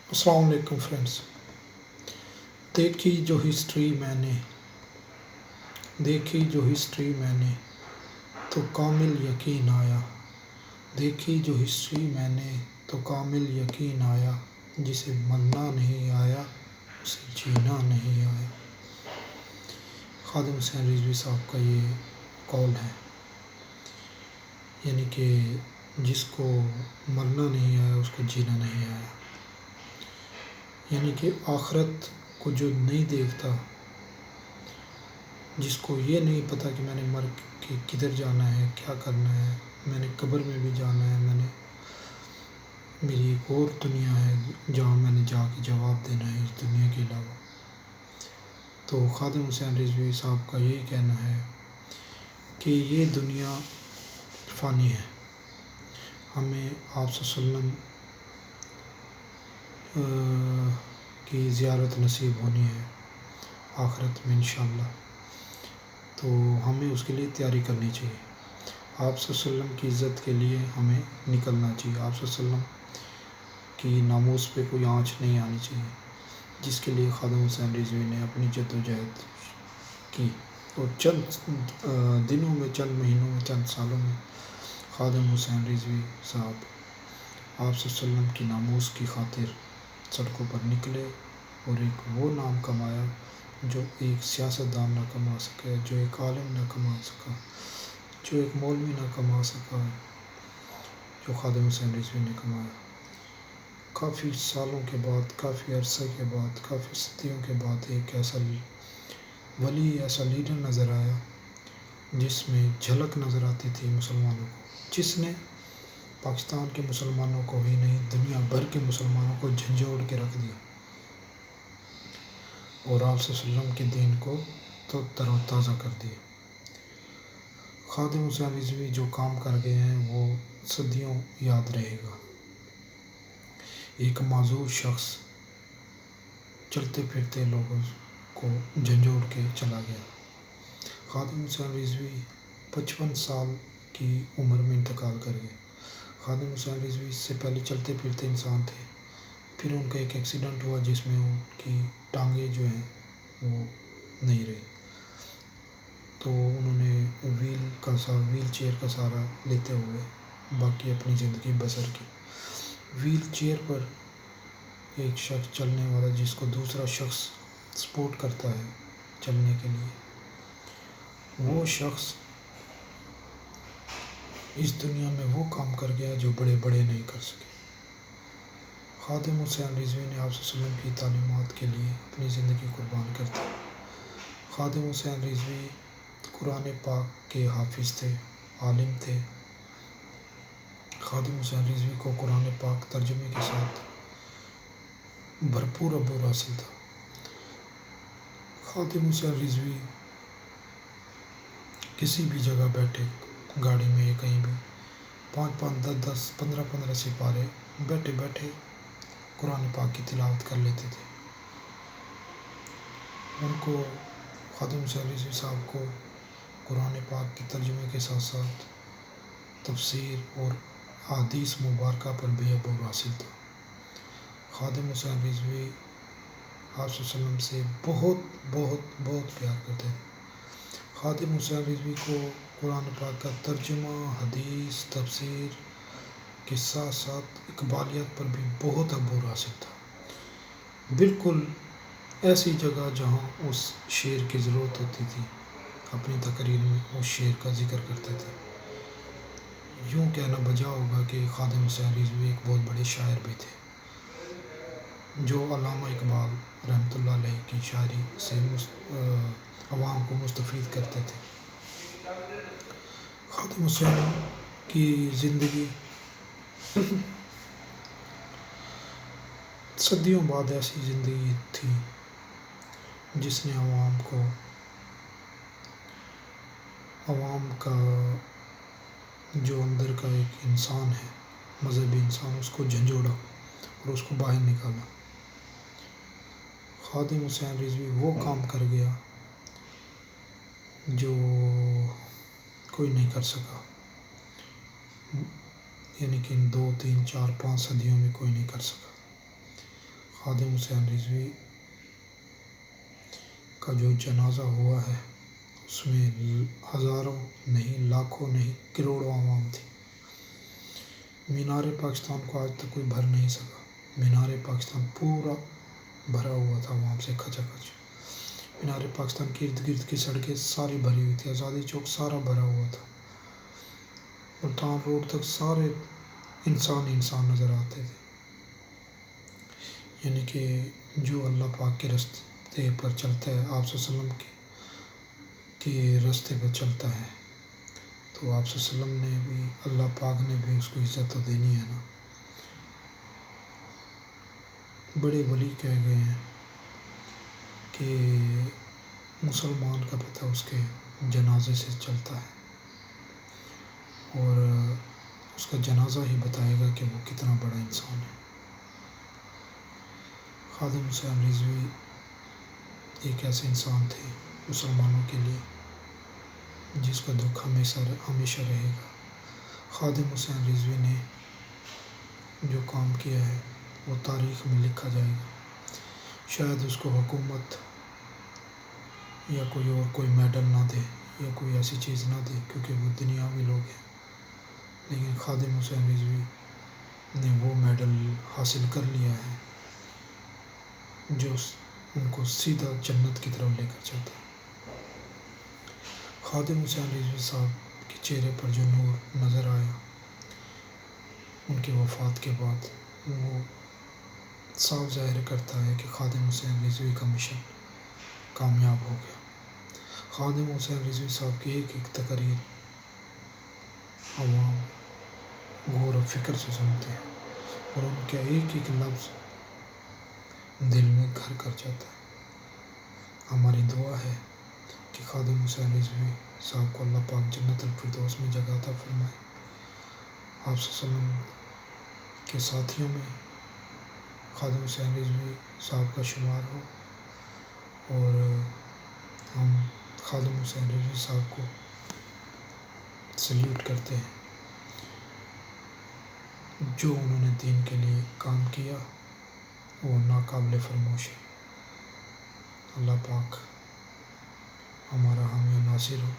السلام علیکم فرینڈس، دیکھی جو ہسٹری میں نے دیکھی جو ہسٹری میں نے تو کامل یقین آیا، دیکھی جو ہسٹری میں نے تو کامل یقین آیا، جسے مرنا نہیں آیا اسے جینا نہیں آیا۔ خادم حسین رضوی صاحب کا یہ قول ہے، یعنی کہ جس کو مرنا نہیں آیا اس کو جینا نہیں آیا، یعنی کہ آخرت کو جو نہیں دیکھتا، جس کو یہ نہیں پتہ کہ میں نے مر کے کدھر جانا ہے، کیا کرنا ہے، میں نے قبر میں بھی جانا ہے، میری ایک اور دنیا ہے جہاں میں نے جا کے جواب دینا ہے اس دنیا کے علاوہ۔ تو خادم حسین رضوی صاحب کا یہی کہنا ہے کہ یہ دنیا فانی ہے، ہمیں آپ صلی اللہ علیہ وسلم کی زیارت نصیب ہونی ہے آخرت میں انشاءاللہ، تو ہمیں اس کے لیے تیاری کرنی چاہیے۔ آپ صلی اللہ علیہ وسلم کی عزت کے لیے ہمیں نکلنا چاہیے، آپ صلی اللہ علیہ وسلم کی ناموس پہ کوئی آنچ نہیں آنی چاہیے، جس کے لیے خادم حسین رضوی نے اپنی جد و جہد کی، اور چند دنوں میں، چند مہینوں میں، چند سالوں میں خادم حسین رضوی صاحب آپ صلی اللہ علیہ وسلم کی ناموس کی خاطر سڑکوں پر نکلے اور ایک وہ نام کمایا جو ایک سیاستدان نہ کما سکے، جو ایک عالم نہ کما سکا، جو ایک مولوی نہ کما سکا، جو خادم حسین رضوی نے کمایا۔ کافی سالوں کے بعد، کافی عرصے کے بعد، کافی صدیوں کے بعد ایک ایسا ولی، ایسا لیڈر نظر آیا جس میں جھلک نظر آتی تھی مسلمانوں کو، جس نے پاکستان کے مسلمانوں کو ہی نہیں، دنیا بھر کے مسلمانوں کو جھنجھوڑ کے رکھ دیا، اور آپ صلی اللہ علیہ وسلم کے دین کو تو تر و تازہ کر دیا۔ خادم حسین رضوی جو کام کر گئے ہیں وہ صدیوں یاد رہے گا۔ ایک معذور شخص چلتے پھرتے لوگوں کو جھنجھوڑ کے چلا گیا۔ خادم حسین رضوی 55 سال کی عمر میں انتقال کر گئے۔ خادم حسین رضوی اس سے پہلے چلتے پھرتے انسان تھے، پھر ان کا ایک ایکسیڈنٹ ہوا جس میں ان کی ٹانگیں جو ہیں وہ نہیں رہی، تو انہوں نے ویل چیئر کا سہارا لیتے ہوئے باقی اپنی زندگی بسر کی۔ ویل چیئر پر ایک شخص چلنے والا، جس کو دوسرا شخص سپورٹ کرتا ہے چلنے کے لیے، وہ شخص اس دنیا میں وہ کام کر گیا جو بڑے بڑے نہیں کر سکے۔ خادم حسین رضوی نے آپ صلی اللہ علیہ وسلم کی تعلیمات کے لیے اپنی زندگی قربان کر دی۔ خادم حسین رضوی قرآن پاک کے حافظ تھے، عالم تھے۔ خادم حسین رضوی کو قرآن پاک ترجمے کے ساتھ بھرپور عبور حاصل تھا۔ خادم حسین رضوی کسی بھی جگہ بیٹھے، گاڑی میں یا کہیں بھی، 5 10 15 سپارے بیٹھے بیٹھے قرآن پاک کی تلاوت کر لیتے تھے۔ ان کو، خادم حسین رضوی صاحب کو، قرآن پاک کے ترجمے کے ساتھ ساتھ تفسیر اور احادیث مبارکہ پر بھی عبور حاصل تھا۔ خادم حسین رضوی آپ صلی اللہ علیہ وسلم سے بہت بہت بہت پیار کرتے تھے۔ خادم حسین رضوی کو قرآن پاک کا ترجمہ، حدیث، تفسیر کے ساتھ ساتھ اقبالیت پر بھی بہت عبور حاصل تھا۔ بالکل ایسی جگہ جہاں اس شعر کی ضرورت ہوتی تھی، اپنی تقریر میں اس شعر کا ذکر کرتے تھے۔ یوں کہنا بجا ہوگا کہ خادم حسین رضوی ایک بہت بڑے شاعر بھی تھے، جو علامہ اقبال رحمۃ اللہ علیہ کی شاعری سے عوام کو مستفید کرتے تھے۔ خادم حسین کی زندگی صدیوں بعد ایسی زندگی تھی جس نے عوام کا جو اندر کا ایک انسان ہے، مذہبی انسان، اس کو جھنجھوڑا اور اس کو باہر نکالا۔ خادم حسین رضوی وہ کام کر گیا جو کوئی نہیں کر سکا، یعنی کہ 2 3 4 5 صدیوں میں کوئی نہیں کر سکا۔ خادم حسین رضوی کا جو جنازہ ہوا ہے اس میں ہزاروں نہیں، لاکھوں نہیں، کروڑوں عوام تھی۔ مینار پاکستان کو آج تک کوئی بھر نہیں سکا۔ مینار پاکستان پورا بھرا ہوا تھا عوام سے کھچا کھچ۔ مینار پاکستان کے ارد گرد کی سڑکیں ساری بھری ہوئی تھی، آزادی چوک سارا بھرا ہوا تھا، ملتان روڈ تک سارے انسان انسان نظر آتے تھے۔ یعنی کہ جو اللہ پاک کے راستے پر چلتا ہے، آپ صلی اللہ علیہ وسلم کے راستے پر چلتا ہے، تو آپ صلی اللہ علیہ وسلم نے بھی، اللہ پاک نے بھی اس کو عزت تو دینی ہے نا۔ بڑے ولی کہہ گئے ہیں کہ مسلمان کا پتہ اس کے جنازے سے چلتا ہے، اور اس کا جنازہ ہی بتائے گا کہ وہ کتنا بڑا انسان ہے۔ خادم حسین رضوی ایک ایسے انسان تھے مسلمانوں کے لیے جس کا دکھ ہمیشہ رہے گا۔ خادم حسین رضوی نے جو کام کیا ہے وہ تاریخ میں لکھا جائے گا۔ شاید اس کو حکومت یا کوئی میڈل نہ دے یا کوئی ایسی چیز نہ دے، کیونکہ وہ دنیاوی لوگ ہیں، لیکن خادم حسین رضوی نے وہ میڈل حاصل کر لیا ہے جو ان کو سیدھا جنت کی طرف لے کر جاتا ہے۔ خادم حسین رضوی صاحب کے چہرے پر جو نور نظر آیا ان کی وفات کے بعد، وہ صاف ظاہر کرتا ہے کہ خادم حسین رضوی کا مشن کامیاب ہو گیا۔ خادم حسین رضوی صاحب کی ایک ایک تقریر عوام غور و فکر سے سنتے ہیں، اور ان کا ایک ایک لفظ دل میں گھر کر جاتا ہے۔ ہماری دعا ہے کہ خادم حسین رضوی صاحب کو اللہ پاک جنت الفردوس میں جگہ عطا فرمائے، آپ صلی اللہ علیہ وسلم کے ساتھیوں میں خادم حسین رضوی صاحب کا شمار ہو، اور ہم خادم حسین رضوی صاحب کو سلیوٹ کرتے ہیں۔ جو انہوں نے دین کے لیے کام کیا وہ ناقابل فراموش ہے۔ اللہ پاک ہمارا حامی و ناصر ہو۔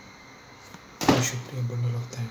بہت شکریہ، بڑا لگتا ہے۔